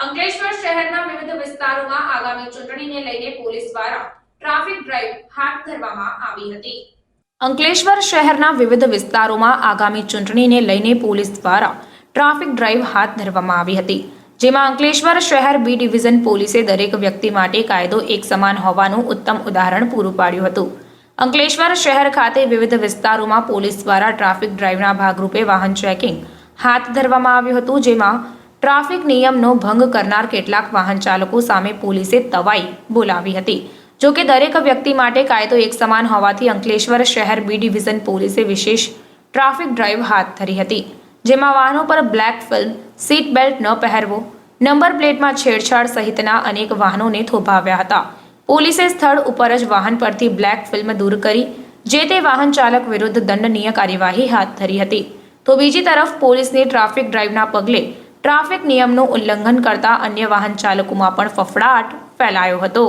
અંકલેશ્વર શહેરના વિવિધ વિસ્તારોમાં આગામી ચૂંટણીને લઈને પોલીસ દ્વારા ટ્રાફિક ડ્રાઈવ હાથ ધરવામાં આવી હતી। અંકલેશ્વર શહેરના વિવિધ વિસ્તારોમાં આગામી ચૂંટણીને લઈને પોલીસ દ્વારા ટ્રાફિક ડ્રાઈવ હાથ ધરવામાં આવી હતી, જેમાં અંકલેશ્વર શહેર બી ડિવિઝન પોલીસે દરેક વ્યક્તિ માટે કાયદો એક સમાન હોવાનું ઉત્તમ ઉદાહરણ પૂરું પાડ્યું હતું। અંકલેશ્વર શહેર ખાતે વિવિધ વિસ્તારોમાં પોલીસ દ્વારા ટ્રાફિક ડ્રાઈવના ભાગરૂપે વાહન ચેકિંગ હાથ ધરવામાં આવ્યું હતું, જેમાં ટ્રાફિક નિયમનો ભંગ કરનાર કેટલાક વાહન ચાલકો સામે પોલીસે તવાઈ બોલાવી હતી। જો કે દરેક વ્યક્તિ માટે કાયદો એક સમાન હોવાથી અંકલેશ્વર શહેર બી ડિવિઝન પોલીસે વિશેષ ટ્રાફિક ડ્રાઈવ હાથ ધરી હતી, જેમાં વાહનો પર બ્લેક ફિલ્મ, સીટ બેલ્ટ ન પહેરવો, નંબર પ્લેટમાં છેડછાડ સહિતના અનેક વાહનોને થોભાવ્યા હતા। પોલીસે સ્થળ ઉપર જ વાહન પરથી બ્લેક ફિલ્મ દૂર કરી જે તે વાહન ચાલક વિરુદ્ધ દંડનીય કાર્યવાહી હાથ ધરી હતી। તો બીજી તરફ પોલીસની ટ્રાફિક ડ્રાઈવના પગલે ટ્રાફિક નિયમનું ઉલ્લંઘન કરતા અન્ય વાહન ચાલકોમાં પણ ફફડાટ ફેલાયો હતો।